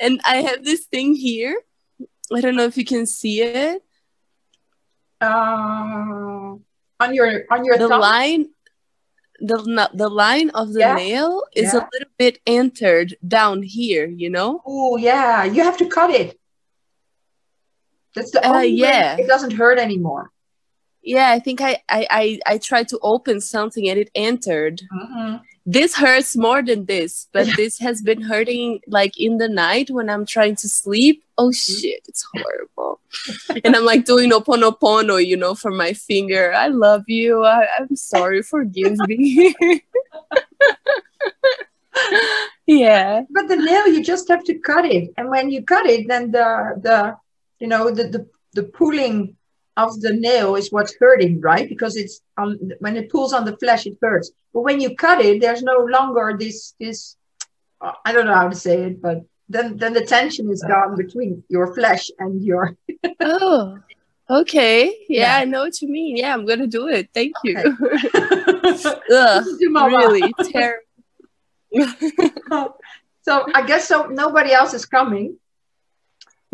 And I have this thing here. I don't know if you can see it. On your The thumb? line, the line of the nail is a little bit entered down here, you know? Oh, yeah. You have to cut it. That's the only way it doesn't hurt anymore. Yeah, I think I tried to open something and it entered. This hurts more than this, but this has been hurting like in the night when I'm trying to sleep. Oh shit, it's horrible. And I'm like doing oponopono, you know, for my finger. I love you. I'm sorry. Forgive me. Yeah. But the nail, you just have to cut it. And when you cut it, then the pulling of the nail is what's hurting, right? Because it's when it pulls on the flesh, it hurts. But when you cut it, there's no longer this I don't know how to say it, but then the tension is gone between your flesh and your Oh, okay. Yeah, I know what you mean. Yeah, I'm gonna do it. Thank you. Ugh, really terrible. So I guess nobody else is coming.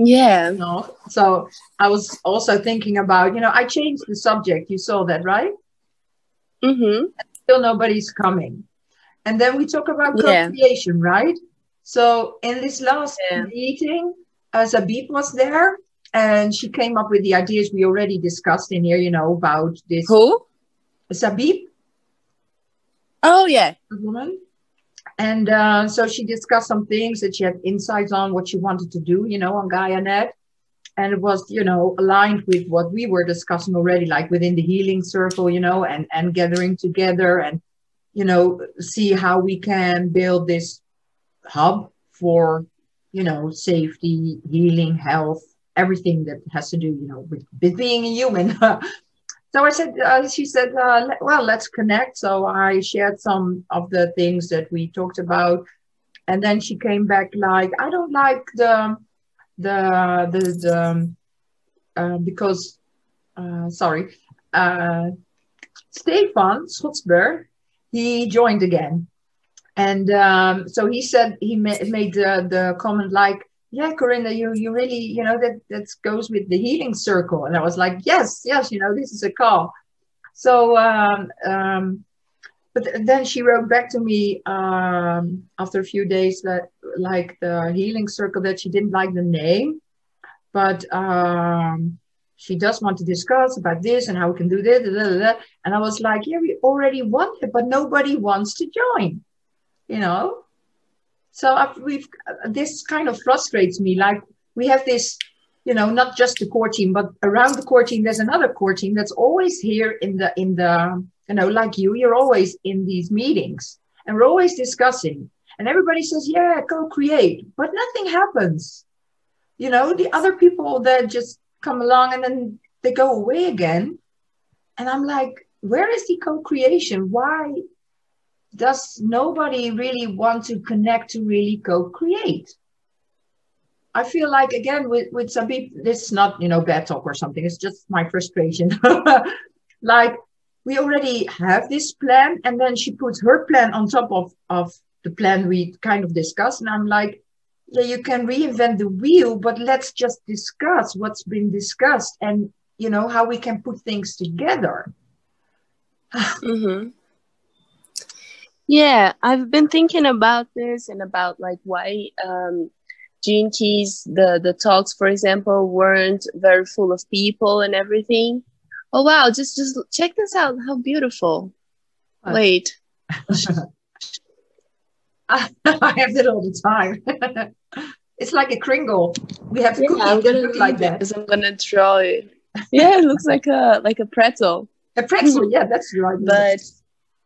Yeah. No. So I was also thinking about, I changed the subject. You saw that, right? And still nobody's coming. And then we talk about co-creation, right? So in this last meeting, Zabib was there and she came up with the ideas we already discussed in here, about this. Who? Zabib. Oh, yeah. The woman. And so she discussed some things that she had insights on what she wanted to do, on Gaianet. And it was, aligned with what we were discussing already, like within the healing circle, and gathering together and, see how we can build this hub for, safety, healing, health, everything that has to do, with being a human. So I said, she said, well, let's connect. So I shared some of the things that we talked about. And then she came back like, I don't like because, Stefan Schotsberg, he joined again. And so he said, he made the comment like, yeah, Corrinda, you really, that goes with the healing circle. And I was like, yes, this is a call. So, but then she wrote back to me after a few days that like the healing circle, that she didn't like the name, but she does want to discuss about this and how we can do this. And I was like, yeah, we already want it, but nobody wants to join, So this kind of frustrates me. Like we have this, not just the core team, but around the core team, there's another core team that's always here in the, like you're always in these meetings and we're always discussing and everybody says, yeah, co-create, but nothing happens. The other people that just come along and then they go away again. And I'm like, where is the co-creation? Why does nobody really want to connect to really co-create? I feel like, again, with some people, this is not, bad talk or something. It's just my frustration. Like, we already have this plan, and then she puts her plan on top of the plan we kind of discussed. And I'm like, yeah, you can reinvent the wheel, but let's just discuss what's been discussed and, how we can put things together. Yeah, I've been thinking about this and about like why Gene Keys, the talks, for example, weren't very full of people and everything. Oh wow, just check this out. How beautiful. What? Wait. I have it all the time. It's like a Kringle. We have cookies I'm gonna look like that. I'm gonna draw it. Yeah, it looks like a pretzel. A pretzel, yeah, that's right. But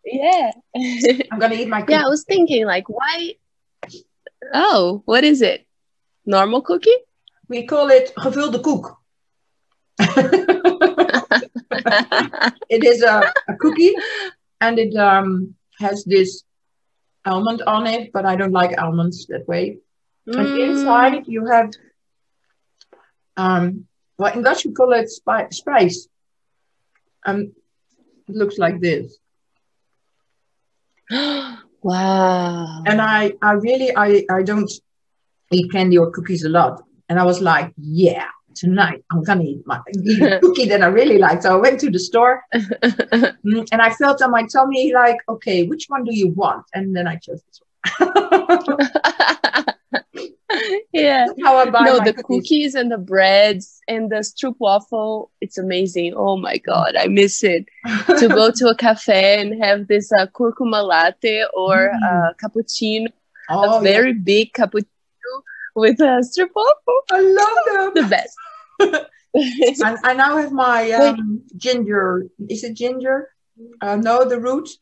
yeah. I'm gonna eat my cookie. Yeah, I was thinking like why. Oh, what is it? Normal cookie? We call it gevulde koek. It is a cookie and it has this almond on it, but I don't like almonds that way. And inside you have well, in Dutch we call it spice. It looks like this. Wow. And I really don't, eat candy or cookies a lot. And I was like, yeah, tonight I'm going to eat a cookie that I really like. So I went to the store and I felt on my tummy like, okay, which one do you want? And then I chose this one. Yeah. That's how I buy No, my the cookies and the breads and the stroopwafel, it's amazing. Oh my God, I miss it. To go to a cafe and have this curcuma latte or cappuccino, a very big cappuccino with a stroopwafel. I love them. The best. I now have my ginger. Is it ginger? No, the root.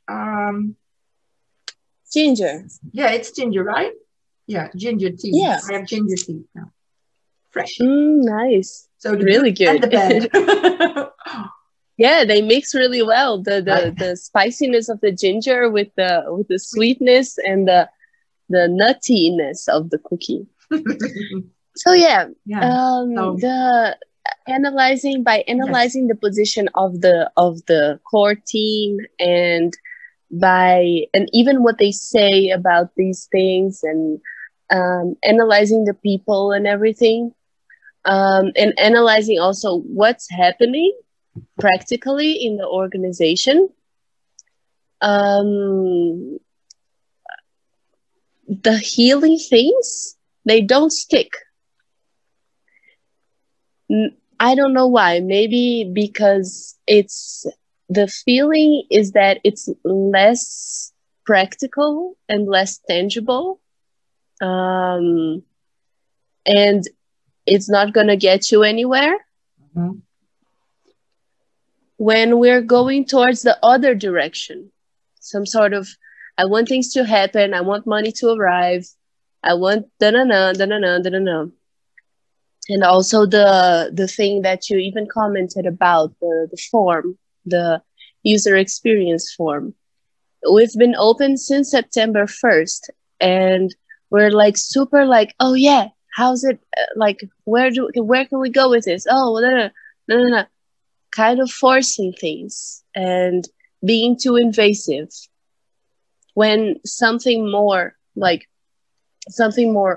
Ginger. Yeah, it's ginger, right? Yeah, ginger tea. Yeah. I have ginger tea now. Fresh. Nice. So really good. And the bad. Yeah, they mix really well. The spiciness of the ginger with the sweetness and the nuttiness of the cookie. So the analyzing the position of the core team and even what they say about these things and analyzing the people and everything, and analyzing also what's happening practically in the organization. The healing things, they don't stick. I don't know why. Maybe because the feeling is that it's less practical and less tangible. And it's not going to get you anywhere. Mm-hmm. When we're going towards the other direction, some sort of, I want things to happen, I want money to arrive, I want da-na-na, da-na-na, da-na-na. And also the thing that you even commented about, the form, the user experience form. We've been open since September 1st, and we're like super like, oh yeah, how's it, like, where can we go with this? Oh, no. Kind of forcing things and being too invasive, when something more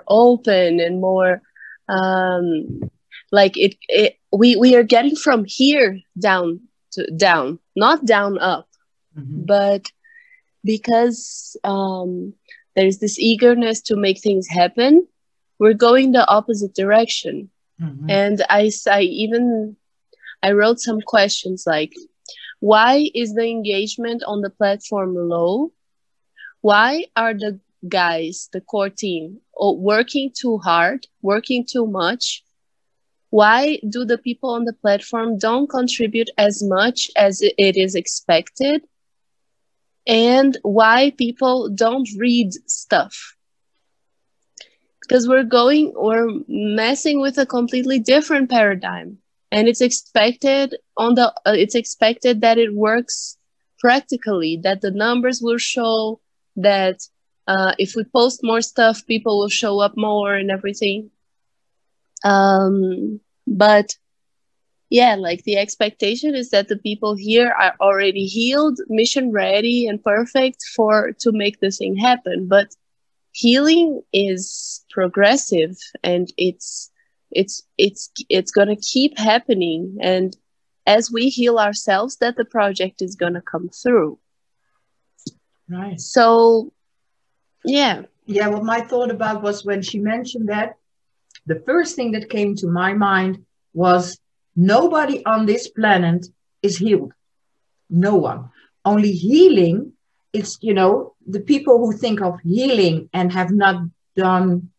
open and more like we are getting from here down to down, not down up. Mm-hmm. But because there's this eagerness to make things happen, we're going the opposite direction. Mm-hmm. And I wrote some questions like, why is the engagement on the platform low? Why are the guys, the core team, working too hard, working too much? Why do the people on the platform don't contribute as much as it is expected? And why people don't read stuff? Because we're messing with a completely different paradigm. And it's expected that it works practically, that the numbers will show that if we post more stuff, people will show up more and everything. But yeah, like the expectation is that the people here are already healed, mission ready, and perfect to make the thing happen. But healing is progressive, and it's going to keep happening, and as we heal ourselves, that the project is going to come through. Right. So what my thought about was, when she mentioned that, the first thing that came to my mind was, nobody on this planet is healed. No one. Only healing, it's, the people who think of healing and have not done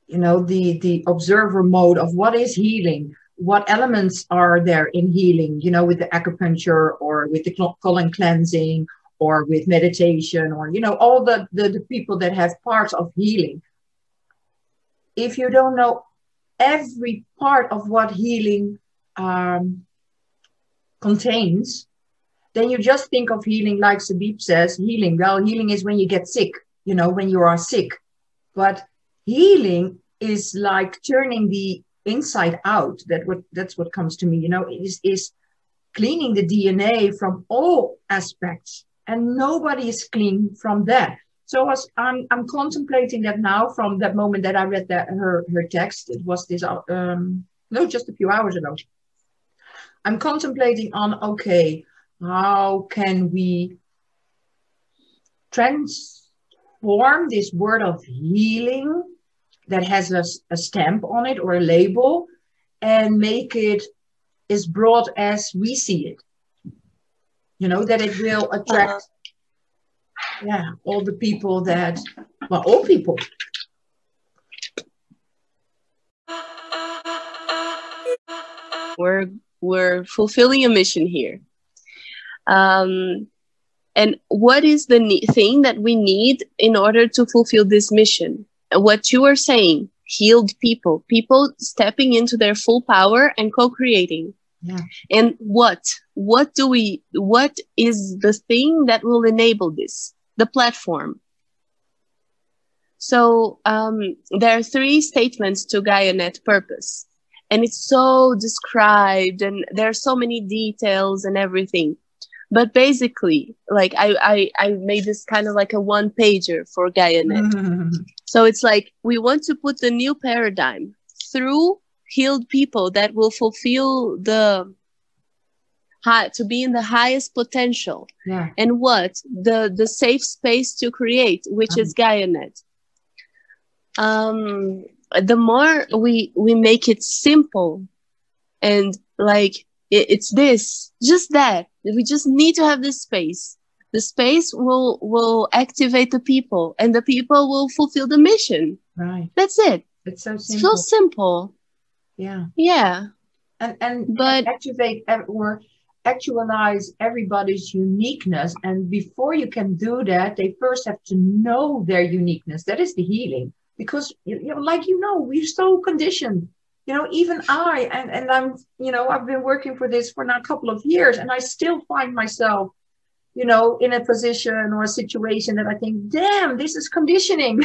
the observer mode of what is healing, what elements are there in healing, with the acupuncture or with the colon cleansing or with meditation, or, all the people that have parts of healing. If you don't know every part of what healing contains, then you just think of healing like Sabib says, healing. Well, healing is when you get sick, when you are sick. But healing is like turning the inside out. That's what comes to me. Is cleaning the DNA from all aspects, and nobody is clean from that. So I'm contemplating that now from that moment that I read her text. It was this no, just a few hours ago. I'm contemplating on, okay, how can we transform this word of healing that has a stamp on it or a label and make it as broad as we see it. You know, that it will attract all the people that, well, all people. We're fulfilling a mission here. And what is the thing that we need in order to fulfill this mission? What you are saying, healed people stepping into their full power and co-creating. Yeah. And what is the thing that will enable this? The platform. So there are 3 statements to Gaianet purpose. And it's so described and there are so many details and everything. But basically, like I made this kind of like a 1-pager for Gaianet. So it's like, we want to put the new paradigm through healed people that will fulfill to be in the highest potential. Yeah. And what? The safe space to create, which is Gaianet. The more we make it simple and like it's this, just that, we just need to have this space. The space will activate the people and the people will fulfill the mission. Right. That's it. It's so simple. It's so simple. Yeah. Yeah. But activate or actualize everybody's uniqueness. And before you can do that, they first have to know their uniqueness. That is the healing. Because, we're so conditioned. Even and I'm, I've been working for this for now a couple of years, and I still find myself, in a position or a situation that I think, damn, this is conditioning.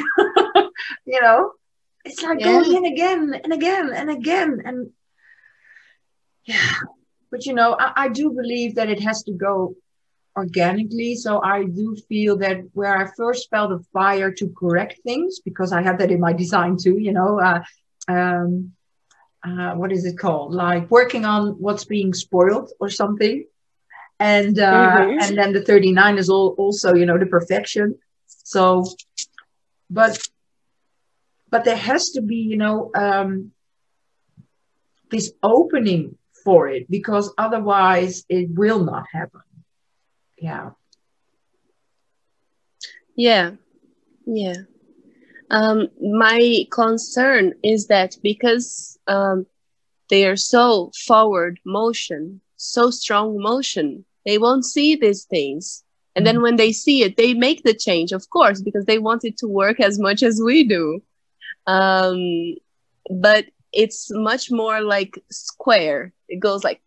It's like going in again and again and again. And yeah, but I do believe that it has to go organically. So I do feel that where I first felt a fire to correct things, because I have that in my design too, what is it called? Like working on what's being spoiled or something. And and then the 39 is also, the perfection. So, but there has to be, this opening for it, because otherwise it will not happen. Yeah. Yeah. Yeah. My concern is that because they are so forward motion, so strong motion, they won't see these things. And then when they see it, they make the change, of course, because they want it to work as much as we do. But it's much more like square. It goes like...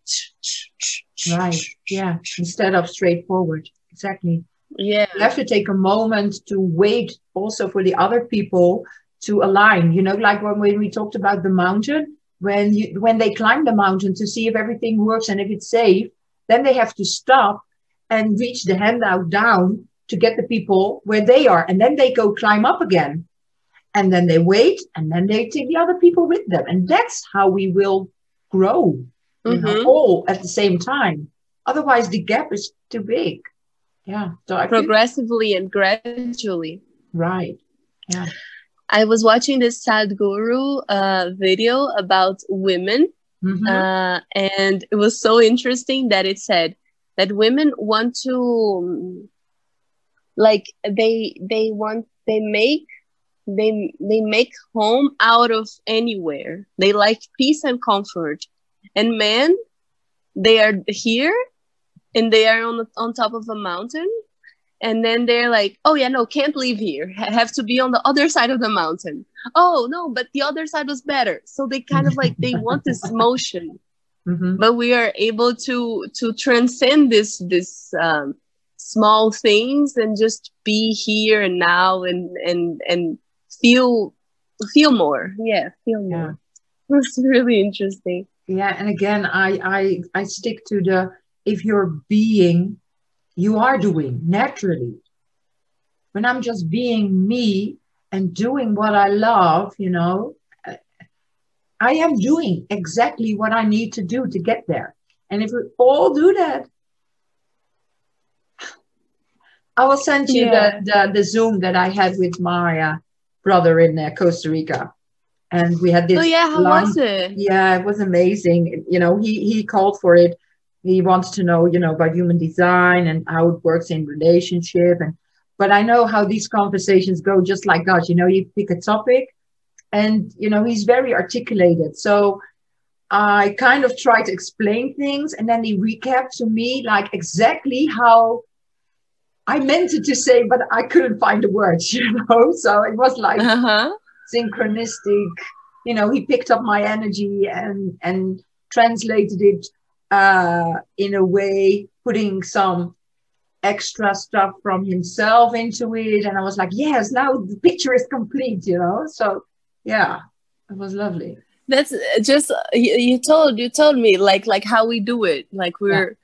Right. Yeah. Instead of straightforward. Exactly. Yeah. You have to take a moment to wait also for the other people to align, like when we talked about the mountain, when they climb the mountain to see if everything works and if it's safe, then they have to stop and reach the handout down to get the people where they are. And then they go climb up again. And then they wait, and then they take the other people with them. And that's how we will grow, all at the same time. Otherwise, the gap is too big. Yeah. So progressively and gradually. Right. Yeah. I was watching this Sadhguru video about women. And it was so interesting that it said that women want to, like, they make home out of anywhere. They like peace and comfort. And men, they are here and they are on top of a mountain. And then they're like, oh yeah, no, can't leave here. Have to be on the other side of the mountain. Oh no, but the other side was better. So they kind of like, they want this motion. But we are able to transcend this small things and just be here and now and feel more. Yeah, feel more. It's really interesting. Yeah, and again, I stick to if you're being, you are doing naturally. when I'm just being me and doing what I love, you know, I am doing exactly what I need to do to get there. And if we all do that, I will send you the Zoom that I had with my brother in Costa Rica. And we had this. Oh yeah, how was it? Yeah, it was amazing. You know, he called for it. He wants to know, you know, about human design and how it works in relationship. But I know how these conversations go, just like that. You know, you pick a topic, and you know, he's very articulated. So I kind of try to explain things, and then he recapped to me like exactly how I meant it to say, but I couldn't find the words, you know. So it was like synchronistic. You know, he picked up my energy and translated it in a way, putting some extra stuff from himself into it. And I was like, yes, now the picture is complete, you know. So yeah, it was lovely. That's just you told me like how we do it. Like we're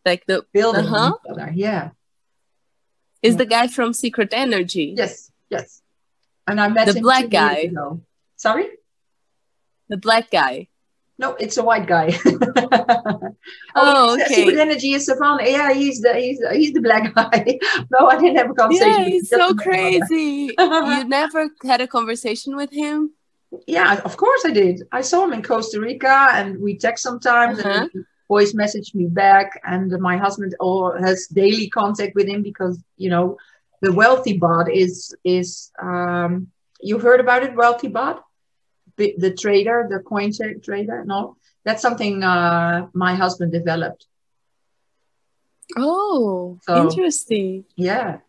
like the building each other. Yeah. Is the guy from Secret Energy? Yes, yes. And I met the him black guy. Sorry? The black guy. No, it's a white guy. Oh, okay. Secret Energy is Savannah. Yeah, he's the black guy. No, I didn't have a conversation. Yeah, he's so crazy. You never had a conversation with him? Yeah, of course I did. I saw him in Costa Rica, and we text sometimes, and he voice messaged me back. And my husband has daily contact with him because, you know, the WealthyBot is you heard about it, WealthyBot? The trader, the coin trader? No, that's something my husband developed. Oh, so, interesting. Yeah,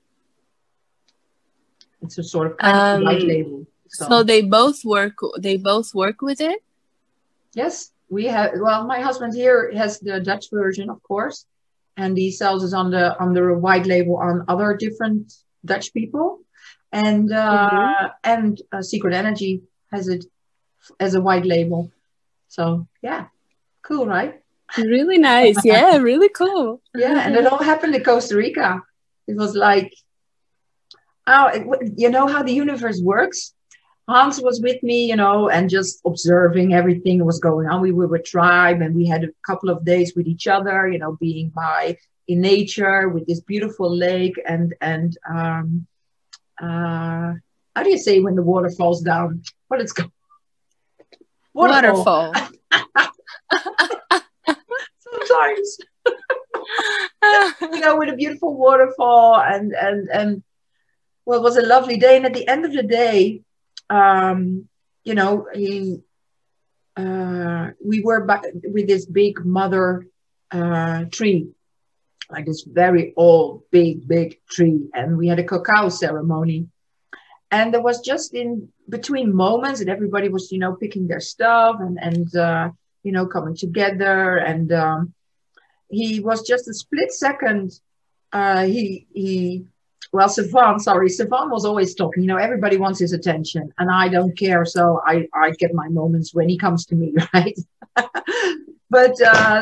it's a sort of kind of white label. So they both work. They both work with it. Yes, we have. Well, my husband here has the Dutch version, of course, and he sells it under a white label on other different Dutch people, and Secret Energy has it as a white label. So yeah, cool, right? Really nice. Yeah, really cool. Yeah, and it all happened in Costa Rica. It was like, oh, you know how the universe works? Hans was with me, you know, and just observing everything that was going on. We were a tribe, and we had a couple of days with each other, you know, being in nature with this beautiful lake and how do you say when the water falls down? What it's called? Waterfall. Sometimes. You know, with a beautiful waterfall and well, it was a lovely day. And at the end of the day, you know, we were back with this big mother tree, like this very old, big tree. And we had a cacao ceremony. And there was just in between moments that everybody was, you know, picking their stuff and you know, coming together. And he was just a split second. Well, Savan was always talking. You know, everybody wants his attention, and I don't care. So I get my moments when he comes to me, right? But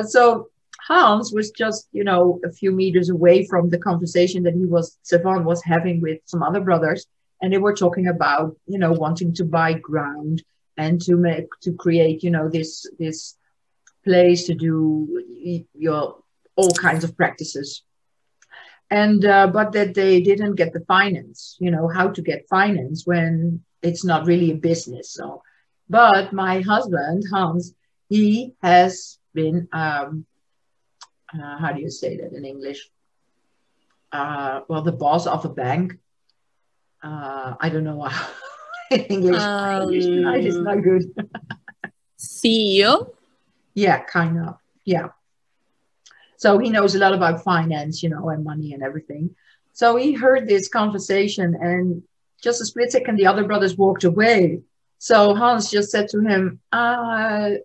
so Hans was just, you know, a few meters away from the conversation that Savan was having with some other brothers. And they were talking about, you know, wanting to buy ground and to create, you know, this place to do all kinds of practices. And but that they didn't get the finance, you know, how to get finance when it's not really a business. So, but my husband, Hans, he has been, how do you say that in English? Well, the boss of a bank. I don't know how in English. English tonight is not good. CEO? Yeah, kind of. Yeah. So he knows a lot about finance, you know, and money and everything. So he heard this conversation, and just a split second, the other brothers walked away. So Hans just said to him, I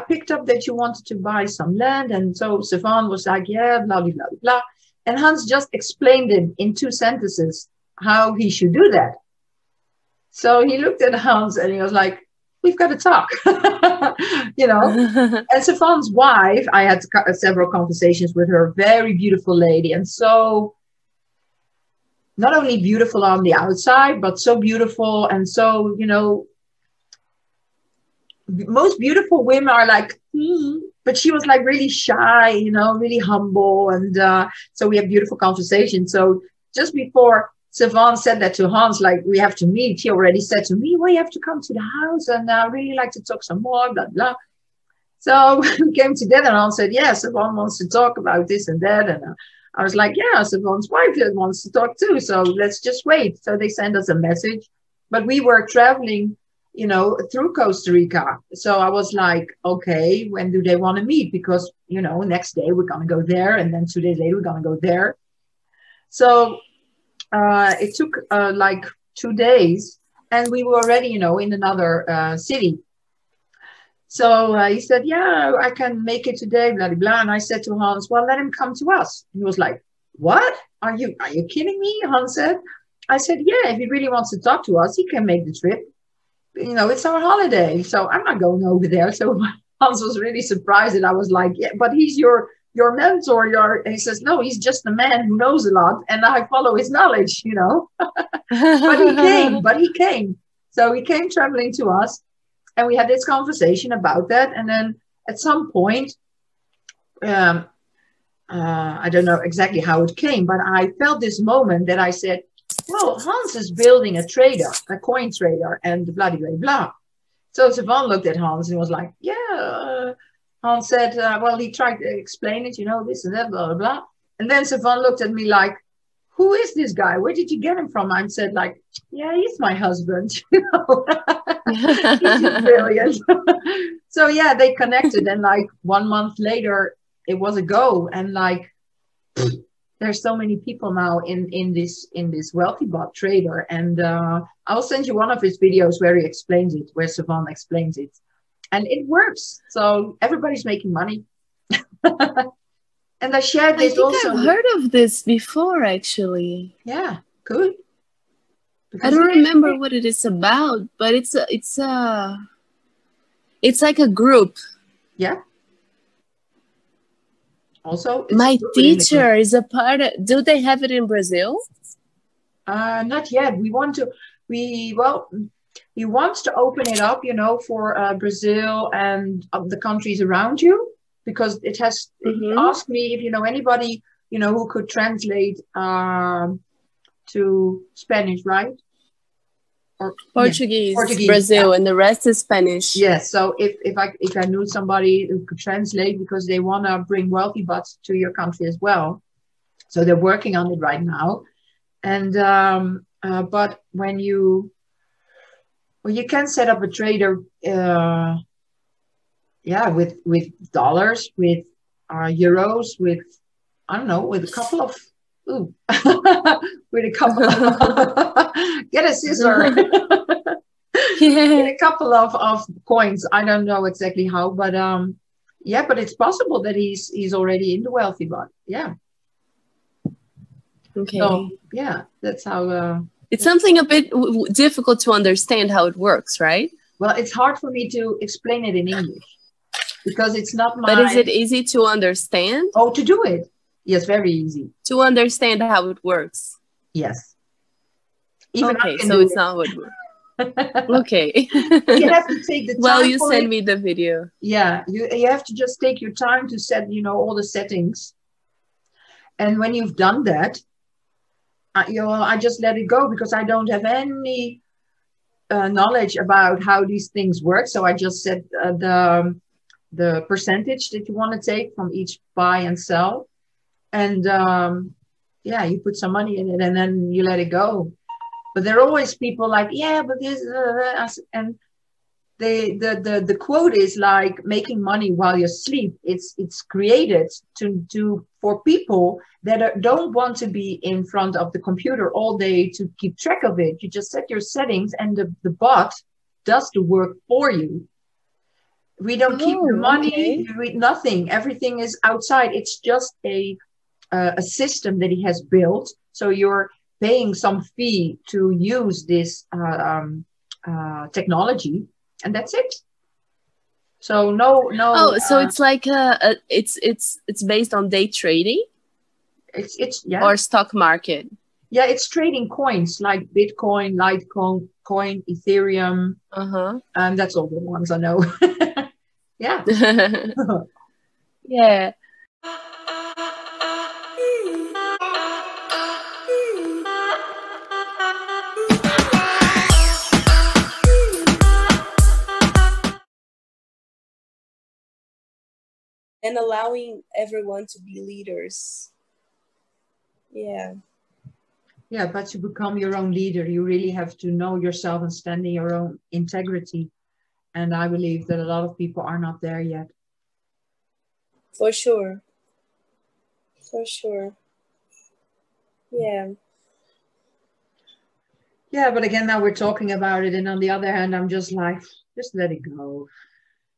picked up that you wanted to buy some land. And so Savan was like, yeah, blah, blah, blah, blah. And Hans just explained it in 2 sentences how he should do that. So he looked at Hans and he was like, we've got to talk, you know. And Savan's wife, I had several conversations with her, very beautiful lady. And so not only beautiful on the outside, but so beautiful and so, you know, most beautiful women are like, but she was like really shy, you know, really humble. And so we have beautiful conversations. So just before Savon said that to Hans, like, we have to meet, he already said to me, well, you have to come to the house and I really like to talk some more, blah, blah. So we came together and Hans said, yeah, Savon wants to talk about this and that. And I was like, yeah, Savon's wife wants to talk too. So let's just wait. So they sent us a message, but we were traveling, you know, through Costa Rica. So I was like, okay, when do they want to meet? Because, you know, next day we're going to go there. And then 2 days later, we're going to go there. So it took like 2 days and we were already, you know, in another city. So he said, yeah, I can make it today, blah, blah, blah. And I said to Hans, well, let him come to us. He was like, what? Are you kidding me? Hans said. I said, yeah, if he really wants to talk to us, he can make the trip. You know, it's our holiday, so I'm not going over there. So Hans was really surprised that I was like, yeah, but he's your mentor. And he says, no, he's just a man who knows a lot and I follow his knowledge, you know. but he came. So he came traveling to us and we had this conversation about that. And then at some point, I don't know exactly how it came, but I felt this moment that I said, well, Hans is building a trader, a coin trader, and blah, blah, blah. So Savon looked at Hans and was like, yeah. Hans said, well, he tried to explain it, you know, this and that, blah, blah, blah. And then Savon looked at me like, who is this guy? Where did you get him from? I said, like, yeah, he's my husband. You know, he's just brilliant. So, yeah, they connected. And like 1 month later, it was a go. And like, there's so many people now in this WealthyBot trader, and I'll send you one of his videos where he explains it, where Savon explains it, and it works. So everybody's making money. And I shared this also. I've heard of this before, actually. Yeah, good. I don't remember what it is about, but it's like a group. Yeah. Also, my teacher is a part of. Do they have it in Brazil? Not yet. He wants to open it up, you know, for Brazil and the countries around you, because it has. He asked me if you know anybody, you know, who could translate to Spanish, right? Or Portuguese, Brazil, and the rest is Spanish. Yes. So if I knew somebody who could translate, because they want to bring WealthyBots to your country as well, so they're working on it right now. And but when you can set up a trader, with dollars, with euros, with I don't know, with a couple of. Ooh, with a couple of, get a scissor. Get a couple of coins. I don't know exactly how, but yeah, but it's possible that he's already in the WealthyBot. Yeah. Okay. So, yeah, that's how. It's something a bit difficult to understand how it works, right? Well, it's hard for me to explain it in English because it's not my. But is it easy to understand? Oh, to do it. Yes, very easy. To understand how it works. Yes. Okay, so it's not what it works. Okay. You have to take the time. Well, you send me the video. Yeah, you have to just take your time to set, you know, all the settings. And when you've done that, I just let it go because I don't have any knowledge about how these things work. So I just set the percentage that you want to take from each buy and sell. And yeah, you put some money in it and then you let it go. But there are always people like, yeah, but this, and the quote is like making money while you sleep. It's created for people that don't want to be in front of the computer all day to keep track of it. You just set your settings and the bot does the work for you. We don't keep the money, nothing. Everything is outside. It's just a system that he has built. So you're paying some fee to use this technology, and that's it. So no. Oh, so it's like it's based on day trading. It's yeah. Or stock market. Yeah, it's trading coins like Bitcoin, Litecoin, Ethereum. That's all the ones I know. Yeah. Yeah. And allowing everyone to be leaders. Yeah. Yeah, but to become your own leader, you really have to know yourself and stand in your own integrity. And I believe that a lot of people are not there yet. For sure. For sure. Yeah. Yeah, but again, now we're talking about it. And on the other hand, I'm just like, just let it go.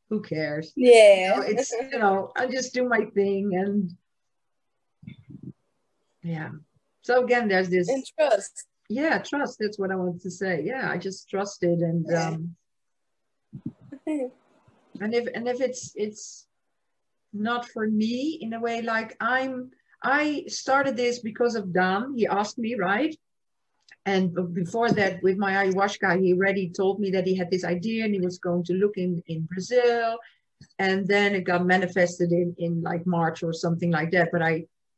Who cares? Yeah. You know, it's, you know, I just do my thing. And yeah. So again, there's this. And trust. Yeah, trust. That's what I wanted to say. Yeah, I just trusted. And and if it's not for me in a way, like I started this because of Dan. He asked me, right? And before that, with my ayahuasca, he already told me that he had this idea and he was going to look in Brazil. And then it got manifested in like March or something like that.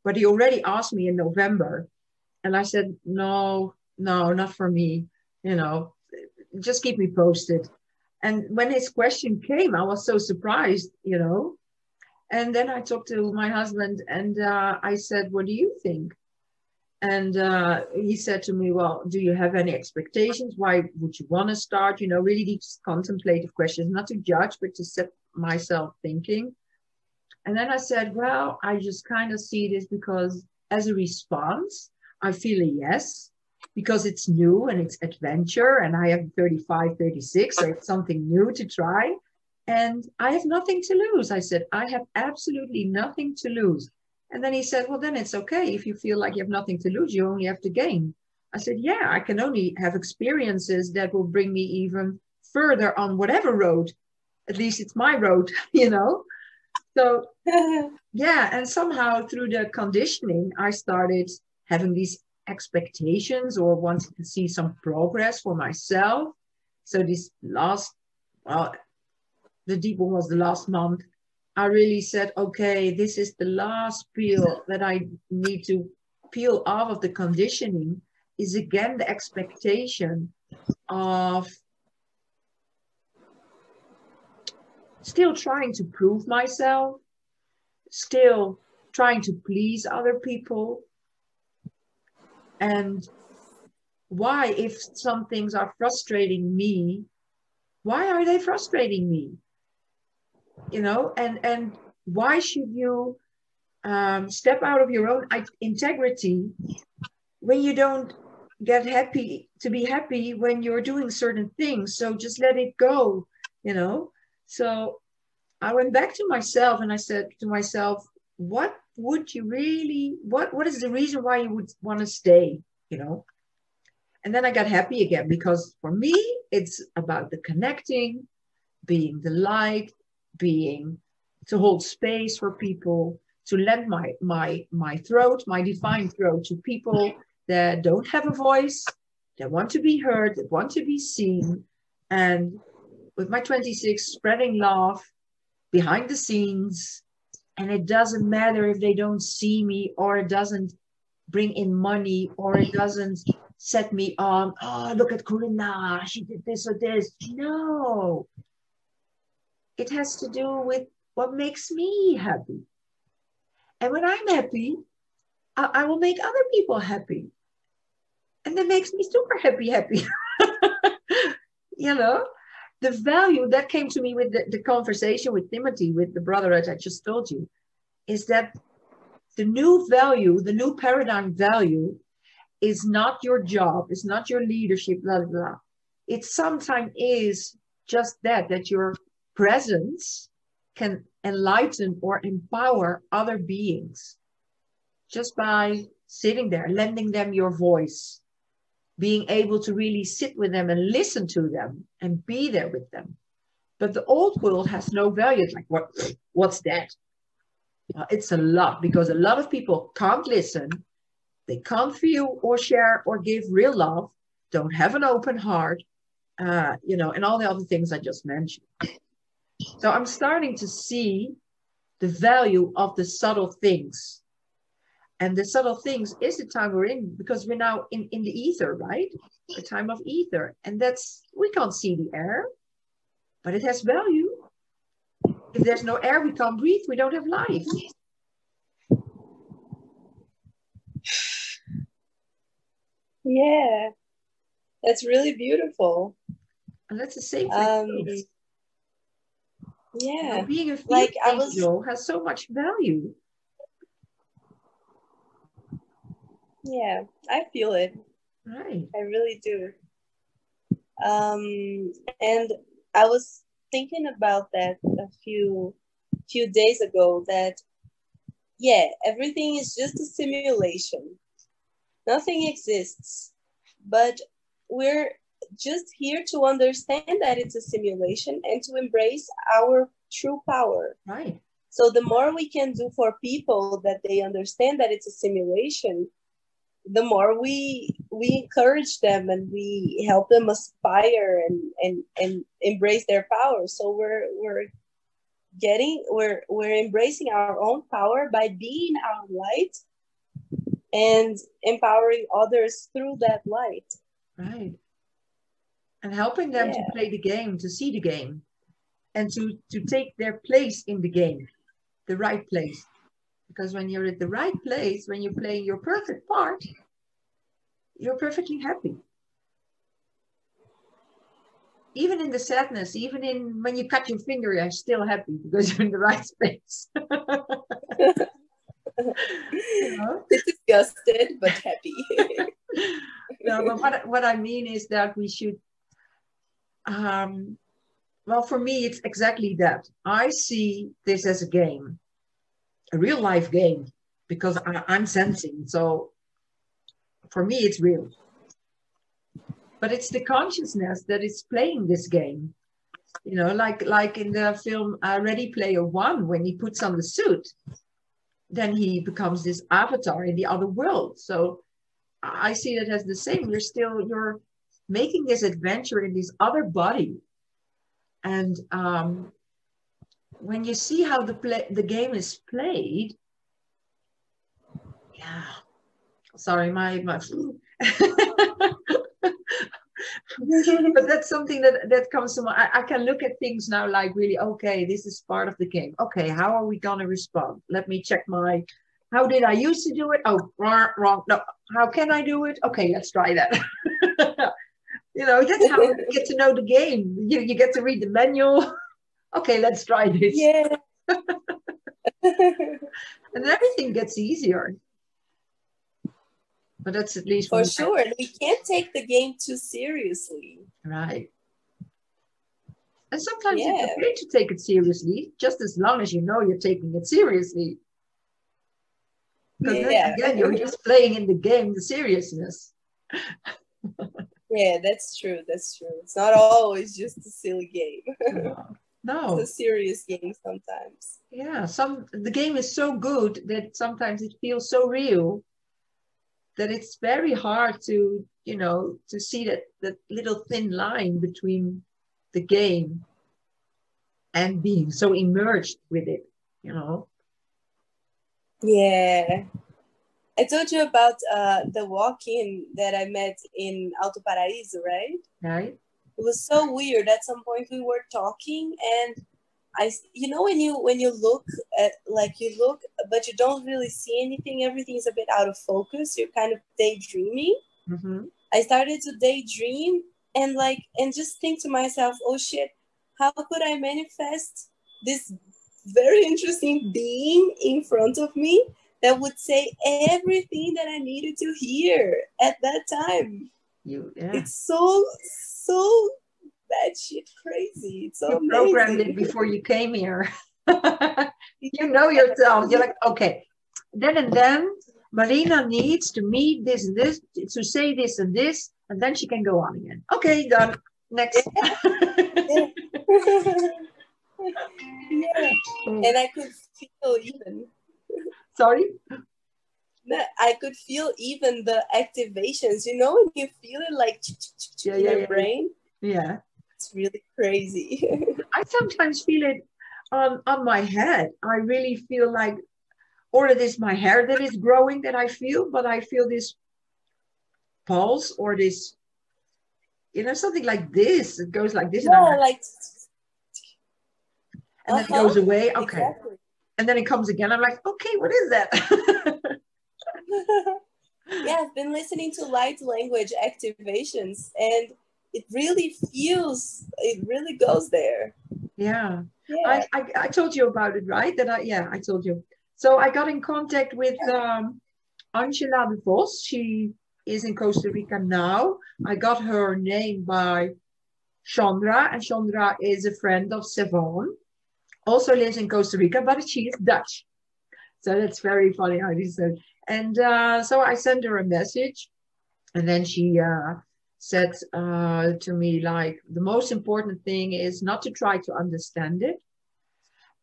But he already asked me in November. And I said, no, not for me. You know, just keep me posted. And when his question came, I was so surprised, you know. And then I talked to my husband and I said, what do you think? And he said to me, well, do you have any expectations? Why would you want to start? You know, really these contemplative questions, not to judge, but to set myself thinking. And then I said, well, I just kind of see this because as a response, I feel a yes, because it's new and it's adventure. And I have 35, 36, so it's something new to try. And I have nothing to lose. I said, I have absolutely nothing to lose. And then he said, well, then it's okay. If you feel like you have nothing to lose, you only have to gain. I said, yeah, I can only have experiences that will bring me even further on whatever road. At least it's my road, you know? So, yeah. And somehow through the conditioning, I started having these expectations or wanted to see some progress for myself. So this last, well, the deep one was the last month. I really said, okay, this is the last peel that I need to peel off of the conditioning, is again the expectation of still trying to prove myself, still trying to please other people. And why, if some things are frustrating me, why are they frustrating me? You know, and why should you step out of your own integrity when you don't get happy to be happy when you're doing certain things? So just let it go, you know. So I went back to myself and I said to myself, what would you really, what is the reason why you would want to stay, you know? And then I got happy again, because for me, it's about the connecting, being the light, being to hold space for people, to lend my throat, my divine throat, to people that don't have a voice, that want to be heard, that want to be seen. And with my 26, spreading love behind the scenes. And it doesn't matter if they don't see me, or it doesn't bring in money, or it doesn't set me on, oh, look at Corrinda, she did this or this. No. It has to do with what makes me happy. And when I'm happy, I will make other people happy. And that makes me super happy. You know, the value that came to me with the conversation with Timothy, with the brother that I just told you, is that the new value, the new paradigm value is not your job, it's not your leadership, blah, blah, blah. It sometimes is just that your presence can enlighten or empower other beings just by sitting there, lending them your voice, being able to really sit with them and listen to them and be there with them. But the old world has no value. It's like, what's that? It's a lot, because a lot of people can't listen, They can't feel or share or give real love, don't have an open heart, you know, and all the other things I just mentioned. So I'm starting to see the value of the subtle things. And the subtle things is the time we're in, because we're now in the ether, right? The time of ether. And that's, we can't see the air, but it has value. If there's no air, we can't breathe, we don't have life. Yeah, that's really beautiful. And that's the same thing. Yeah. You know, being a field angel has so much value. Yeah, I feel it. Right. I really do. And I was thinking about that a few days ago, that yeah, everything is just a simulation. Nothing exists, but we're just here to understand that it's a simulation and to embrace our true power. Right. So the more we can do for people that they understand that it's a simulation, the more we encourage them and we help them aspire and embrace their power. So we're embracing our own power by being our light and empowering others through that light. Right. And helping them to play the game, to see the game, and to take their place in the game, the right place. Because when you're at the right place, when you're playing your perfect part, you're perfectly happy. Even in the sadness, even in when you cut your finger, you're still happy because you're in the right space. You know? Disgusted but happy. No, but what I mean is that we should, well, for me, it's exactly that. I see this as a game, a real life game, because I'm sensing. So for me, it's real. But it's the consciousness that is playing this game. You know, like in the film Ready Player One, when he puts on the suit, then he becomes this avatar in the other world. So I see it as the same. You're making this adventure in this other body. And when you see how the game is played, yeah. Sorry, my but that's something that comes to my, I can look at things now like really, okay, this is part of the game. Okay, how are we gonna respond? Let me check how did I used to do it? Oh, wrong. No, how can I do it? Okay, let's try that. You know, that's how you get to know the game. You get to read the manual. Okay, let's try this. Yeah. And everything gets easier. But that's at least for sure. We can't take the game too seriously. Right. And sometimes it's okay to take it seriously, just as long as you know you're taking it seriously. Because then again, you're just playing in the game, the seriousness. Yeah, that's true. That's true. It's not always just a silly game. No. It's a serious game sometimes. Yeah, the game is so good that sometimes it feels so real that it's very hard to, you know, to see that little thin line between the game and being so immersed with it, you know. Yeah. I told you about the walk-in that I met in Alto Paraíso, right? Right. It was so weird. At some point we were talking and you know, when you look at, like, you look, but you don't really see anything, everything's a bit out of focus, you're kind of daydreaming. Mm-hmm. I started to daydream and just think to myself, oh shit, how could I manifest this very interesting being in front of me that would say everything that I needed to hear at that time? It's so bad shit crazy. It's so you amazing. Programmed it before you came here. You know yourself. You're like, okay, then and then Marina needs to meet this and this, to say this and this, and then she can go on again. Okay, done. Next. Yeah. Yeah. And I could feel even. Sorry? I could feel even the activations, you know, when you feel it like in your brain. Yeah. It's really crazy. I sometimes feel it on my head. I really feel like, or it is my hair that is growing that I feel, but I feel this pulse or this, you know, something like this. It goes like this. Yeah, and like. And then it goes away. Okay. Exactly. And then it comes again. I'm like, okay, what is that? Yeah, I've been listening to light language activations, and it really goes there. Yeah. Yeah. I told you about it, right? I told you. So I got in contact with Angela de Vos. She is in Costa Rica now. I got her name by Chandra, and Chandra is a friend of Sevon. Also lives in Costa Rica, but she is Dutch. So that's very funny how he said. And so I sent her a message, and then she said to me, like, the most important thing is not to try to understand it,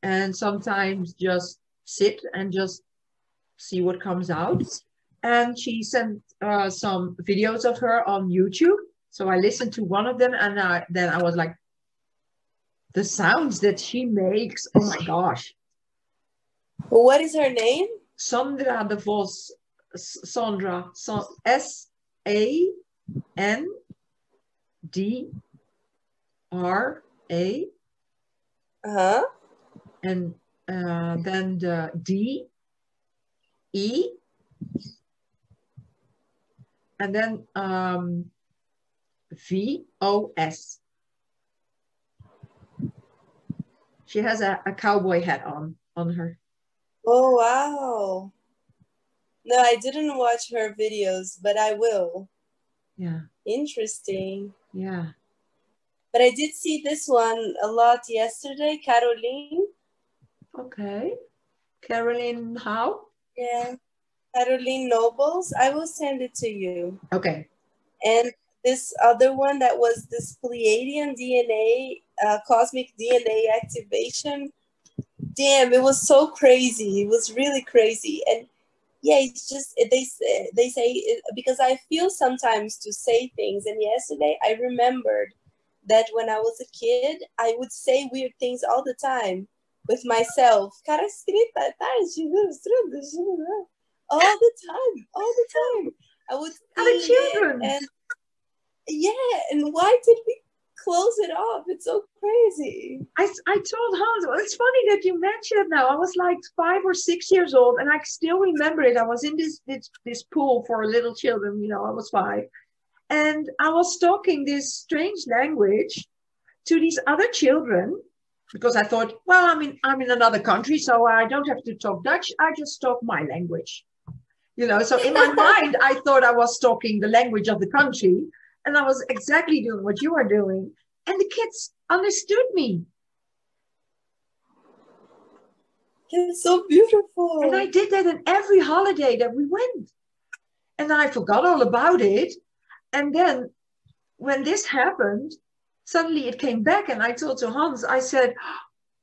and sometimes just sit and just see what comes out. And she sent some videos of her on YouTube. So I listened to one of them, and then I was like, the sounds that she makes, oh my gosh. What is her name? Sandra de Vos. Sandra. S-A-N-D-R-A. Uh-huh. And then the D-E. And then V-O-S. She has a cowboy hat on her. Oh, wow. No, I didn't watch her videos, but I will. Yeah. Interesting. Yeah. But I did see this one a lot yesterday, Caroline. Okay. Caroline, how? Yeah. Caroline Nobles. I will send it to you. Okay. And this other one that was this Pleiadian DNA, cosmic DNA activation. Damn, it was so crazy. It was really crazy. And yeah, it's just, they say, because I feel sometimes to say things. And yesterday I remembered that when I was a kid, I would say weird things all the time with myself. Cara escrita, all the time. I would sing it, and yeah, and why did we close it off? It's so crazy. I told Hans, well, it's funny that you mentioned it now. I was like 5 or 6 years old, and I still remember it. I was in this pool for little children, you know, I was 5. And I was talking this strange language to these other children because I thought, well, I'm in another country, so I don't have to talk Dutch. I just talk my language. You know, so in my mind, I thought I was talking the language of the country, and I was exactly doing what you are doing. And the kids understood me. It's so beautiful. And I did that in every holiday that we went. And I forgot all about it. And then when this happened, suddenly it came back. And I told to Hans, I said,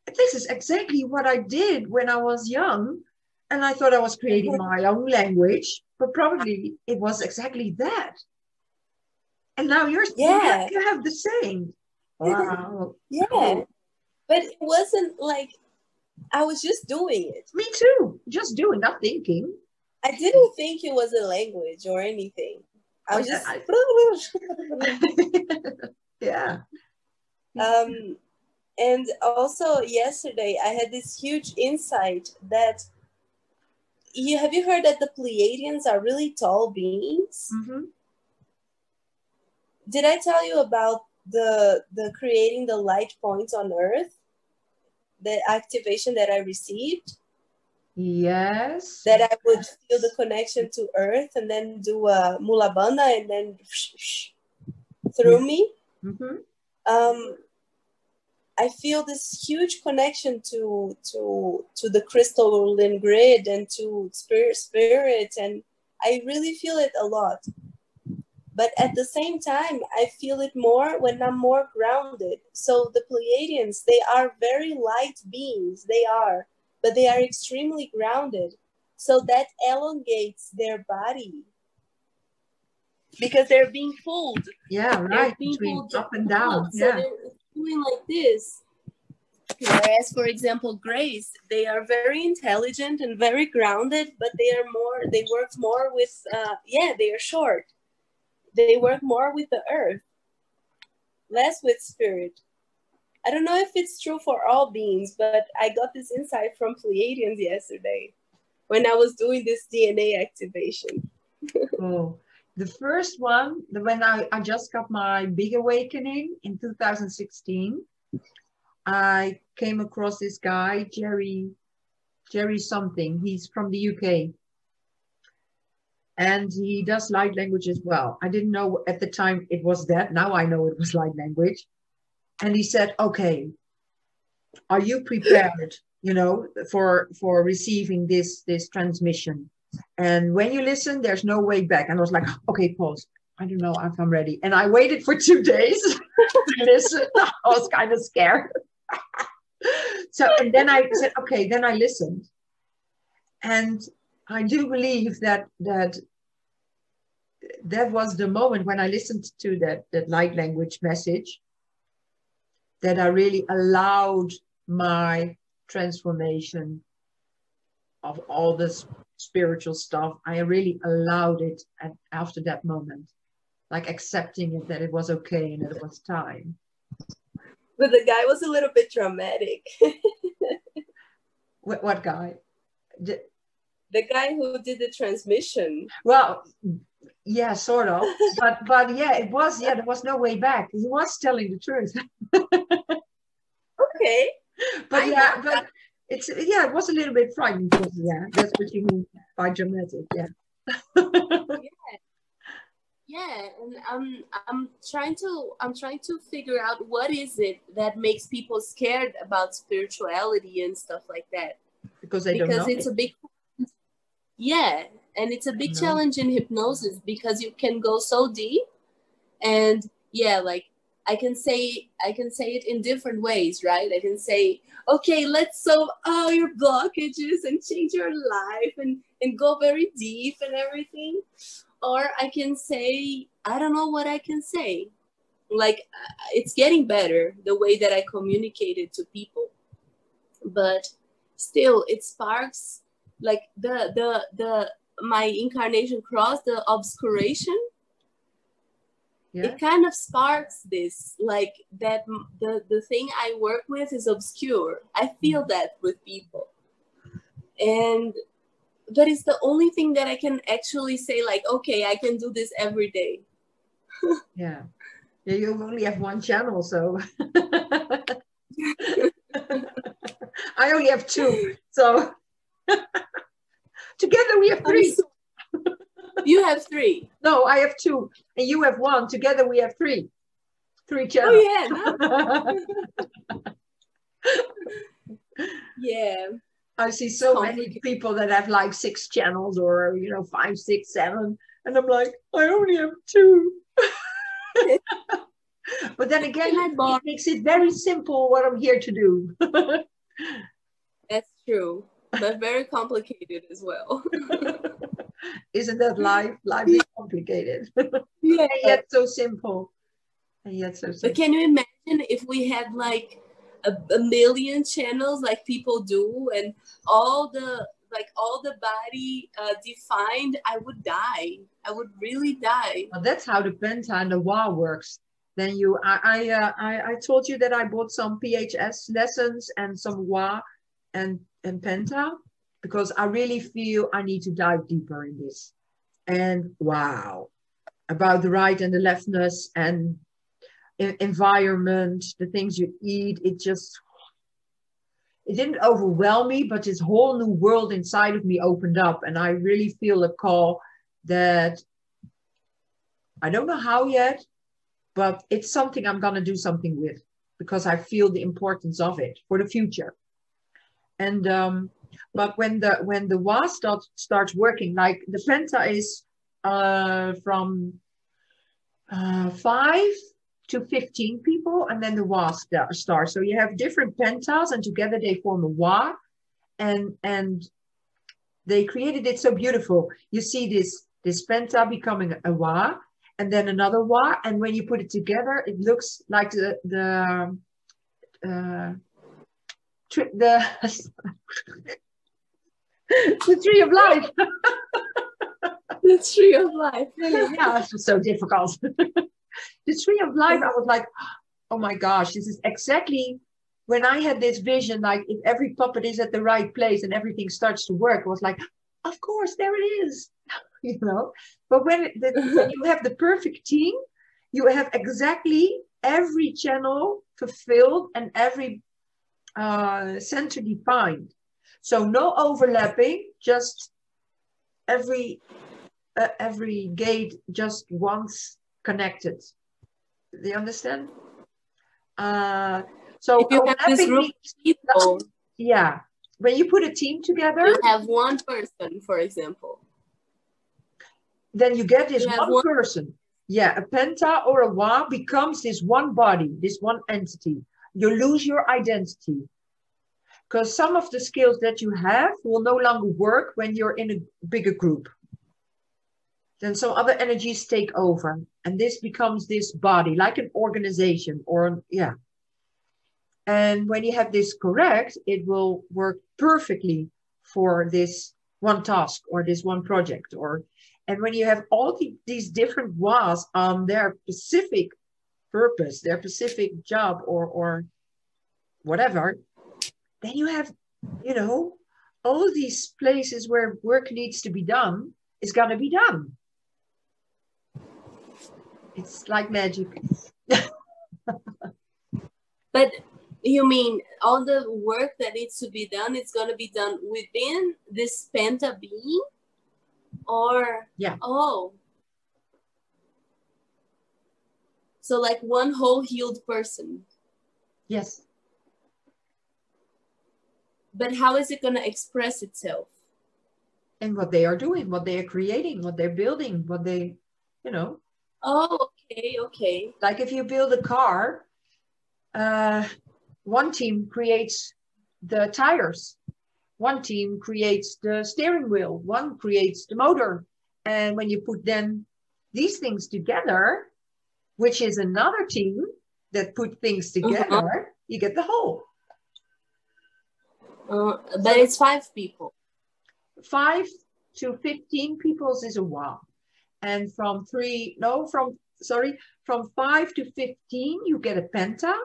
this is exactly what I did when I was young. And I thought I was creating my own language, but probably it was exactly that. And now you have the same. Wow. Yeah. Cool. But it wasn't like I was just doing it. Me too. Just doing, not thinking. I didn't think it was a language or anything. I was just yeah. And also yesterday I had this huge insight that have you heard that the Pleiadians are really tall beings? Mm-hmm. Did I tell you about the creating the light points on Earth? The activation that I received? Yes. That I would feel the connection to Earth and then do a mulabanda and then through me. Mm-hmm. I feel this huge connection to the crystalline grid and to spirit, and I really feel it a lot. But at the same time, I feel it more when I'm more grounded. So the Pleiadians, they are very light beings. They are, but they are extremely grounded. So that elongates their body because they're being pulled. Yeah, right. Between up and down. So they're doing like this. Whereas, for example, Grace, they are very intelligent and very grounded, but they work more with, they are short. They work more with the earth, less with spirit. I don't know if it's true for all beings, but I got this insight from Pleiadians yesterday when I was doing this DNA activation. Oh, the first one, when I just got my big awakening in 2016, I came across this guy, Jerry something. He's from the UK. And he does light language as well. I didn't know at the time it was that. Now I know it was light language. And he said, okay, are you prepared, for receiving this transmission? And when you listen, there's no way back. And I was like, okay, pause. I don't know if I'm ready. And I waited for 2 days to listen. I was kind of scared. And then I said, okay, then I listened. And I do believe that was the moment when I listened to that light language message that I really allowed my transformation of all this spiritual stuff. I really allowed it after that moment, like accepting it, that it was okay and that it was time. But the guy was a little bit dramatic. What guy? The guy who did the transmission. Well, yeah, sort of. but yeah, it was, there was no way back. He was telling the truth. Okay. But it was a little bit frightening. Yeah, that's what you mean by dramatic. Yeah. Yeah, and I'm trying to figure out what is it that makes people scared about spirituality and stuff like that. Because it's a big, and it's a big challenge in hypnosis because you can go so deep, and like I can say it in different ways, right? I can say, okay, let's solve all your blockages and change your life and go very deep and everything. Or I can say, I don't know what I can say. Like, it's getting better, the way that I communicate it to people. But still, it sparks, like, my incarnation cross, the obscuration. Yeah. It kind of sparks this, like, that the thing I work with is obscure. I feel that with people. But it's the only thing that I can actually say, like, okay, I can do this every day. Yeah, you only have one channel, so. I only have 2, so. Together we have 3. You have 3. No, I have 2, and you have 1. Together we have 3. 3 channels. Oh, yeah. Yeah. I see so many people that have like 6 channels or, 5, 6, 7. And I'm like, I only have 2. But then again, it makes it very simple what I'm here to do. That's true. But very complicated as well. Isn't that life? Life is complicated. Yeah. And yet so simple. But can you imagine if we had like a million channels like people do, and all the body defined? I would die. I would really die. Well, that's how the penta and the WA works. Then I told you that I bought some PHS lessons and some WA and penta, because I really feel I need to dive deeper in this. And wow, about the right and the leftness and environment, the things you eat, it didn't overwhelm me, but this whole new world inside of me opened up, and I really feel a call that I don't know how yet, but it's something I'm going to do something with, because I feel the importance of it for the future. And but when the WA starts working, like the penta is from 5 to 15 people, and then the WA starts. So you have different pentas, and together they form a WA. And They created it so beautiful. You see this penta becoming a wa, and then another wa, and when you put it together, it looks like the tree of life. The tree of life. Yeah, it's so difficult. The tree of life, I was like, oh my gosh, this is exactly when I had this vision, like if every puppet is at the right place and everything starts to work, it was like, of course, there it is. You know, but when you have the perfect team, you have exactly every channel fulfilled and every center defined. So no overlapping, just every gate just once connected. Do you understand? So if you have this group of people, yeah, when you put a team together, you have one person, for example. Then you get this one person. Yeah, a penta or a wa becomes this one body, this one entity. You lose your identity. Because some of the skills that you have will no longer work when you're in a bigger group. Then some other energies take over. And this becomes this body, like an organization or, yeah. And when you have this correct, it will work perfectly for this one task or this one project. And when you have all these different was on their specific purpose, their specific job or whatever, then you have, you know, all these places where work needs to be done is going to be done. It's like magic. But you mean all the work that needs to be done is going to be done within this penta being? Or, yeah. Oh. So like one whole healed person. Yes. But how is it going to express itself? And what they are doing, what they are creating, what they're building, what they, you know. Oh, okay, okay. Like if you build a car, one team creates the tires. One team creates the steering wheel. One creates the motor. And when you put then these things together, which is another team that put things together, you get the whole. But it's 5 people. 5 to 15 people is a wow. And from 5 to 15, you get a penta.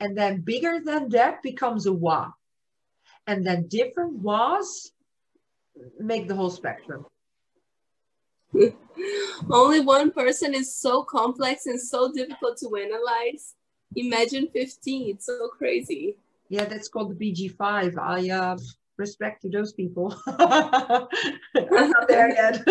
And then bigger than that becomes a wa. And then different was make the whole spectrum. Only one person is so complex and so difficult to analyze. Imagine 15. It's so crazy. Yeah, that's called the BG5. I respect to those people. I'm not there yet.